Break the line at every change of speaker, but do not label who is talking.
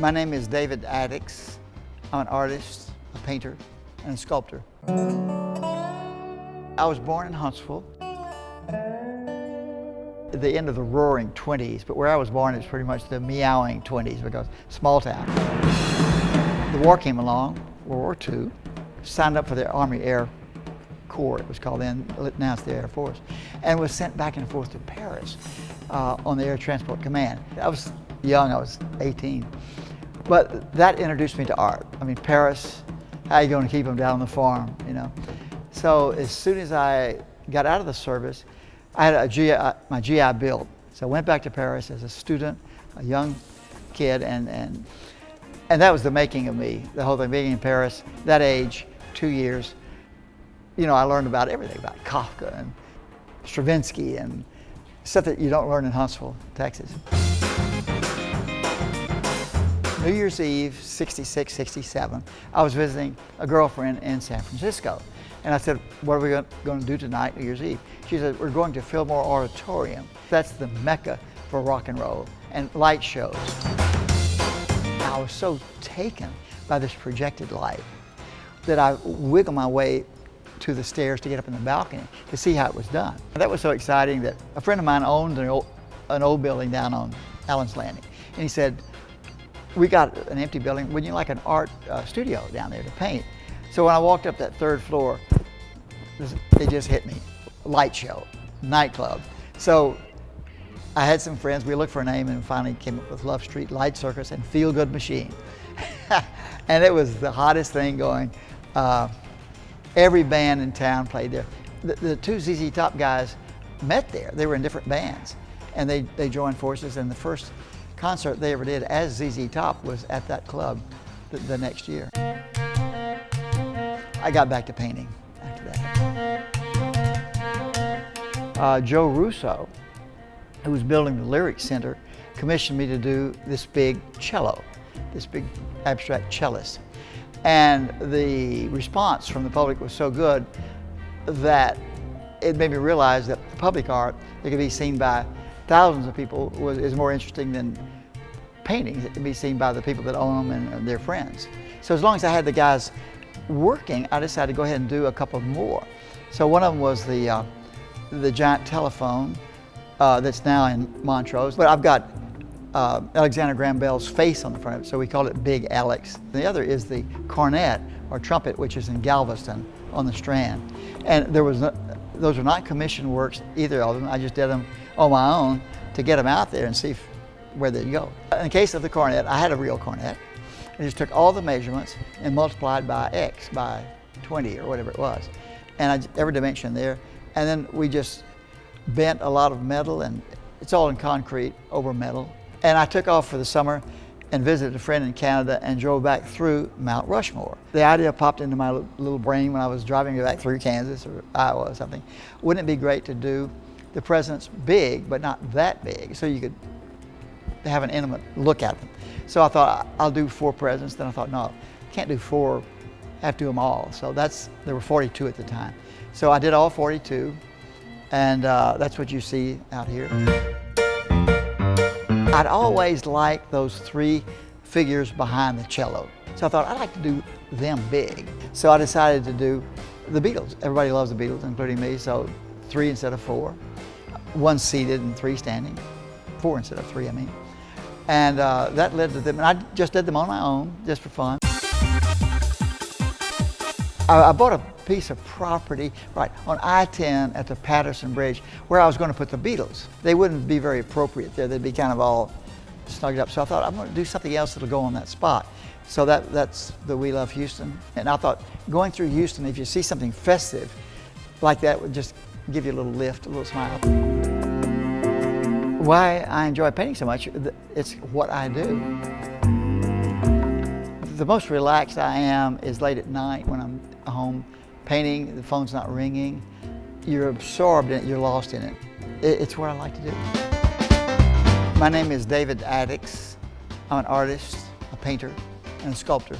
My name is David Adickes. I'm an artist, a painter, and a sculptor. I was born in Huntsville at the end of the roaring 20s, but where I was born is pretty much the meowing 20s because small town. The war came along, World War II, signed up for the Army Air Corps, it was called then, now it's the Air Force, and was sent back and forth to Paris on the Air Transport Command. I was young, I was 18. But that introduced me to art. I mean, Paris, how are you going to keep them down on the farm, you know? So as soon as I got out of the service, I had my GI Bill. So I went back to Paris as a student, a young kid, and that was the making of me, the whole thing, being in Paris, that age, 2 years. You know, I learned about everything, about Kafka and Stravinsky and stuff that you don't learn in Huntsville, Texas. New Year's Eve, 66, 67, I was visiting a girlfriend in San Francisco. And I said, what are we going to do tonight, New Year's Eve? She said, we're going to Fillmore Auditorium. That's the mecca for rock and roll and light shows. I was so taken by this projected light that I wiggled my way to the stairs to get up in the balcony to see how it was done. That was so exciting that a friend of mine owned an old building down on Allen's Landing. And he said, we got an empty building, wouldn't you like an art studio down there to paint? So when I walked up that third floor, it just hit me. Light show, nightclub. So I had some friends, we looked for a name and finally came up with Love Street Light Circus and Feel Good Machine. And it was the hottest thing going. Every band in town played there. The two ZZ Top guys met there. They were in different bands and they joined forces, and the first concert they ever did as ZZ Top was at that club the next year. I got back to painting after that. Joe Russo, who was building the Lyric Center, commissioned me to do this big cello, this big abstract cellist. And the response from the public was so good that it made me realize that public art that could be seen by thousands of people is more interesting than paintings. It can be seen by the people that own them and their friends. So as long as I had the guys working, I decided to go ahead and do a couple more. So one of them was the giant telephone that's now in Montrose, but I've got Alexander Graham Bell's face on the front of it, so we call it Big Alex. The other is the cornet or trumpet, which is in Galveston on the Strand. And those are not commissioned works, either of them. I just did them on my own to get them out there and see where they'd go. In the case of the cornet, I had a real cornet. I just took all the measurements and multiplied by X, by 20 or whatever it was. And every dimension there. And then we just bent a lot of metal, and it's all in concrete over metal. And I took off for the summer and visited a friend in Canada and drove back through Mount Rushmore. The idea popped into my little brain when I was driving back through Kansas or Iowa or something. Wouldn't it be great to do the presidents big, but not that big, so you could have an intimate look at them? So I thought, I'll do 4 presidents. Then I thought, no, can't do 4, I have to do them all. So there were 42 at the time. So I did all 42, and that's what you see out here. I'd always liked those 3 figures behind the cello. So I thought, I'd like to do them big. So I decided to do the Beatles. Everybody loves the Beatles, including me, so 3 instead of 4. 1 seated and 3 standing. 4 instead of 3, I mean. And that led to them, and I just did them on my own, just for fun. I bought a piece of property right on I-10 at the Patterson Bridge where I was going to put the Beatles. They wouldn't be very appropriate there. They'd be kind of all snugged up. So I thought, I'm going to do something else that'll go on that spot. So that's the We Love Houston. And I thought, going through Houston, if you see something festive like that, would just give you a little lift, a little smile. Why I enjoy painting so much, it's what I do. The most relaxed I am is late at night when I'm home painting, the phone's not ringing. You're absorbed in it, you're lost in it. It's what I like to do. My name is David Adickes. I'm an artist, a painter, and a sculptor.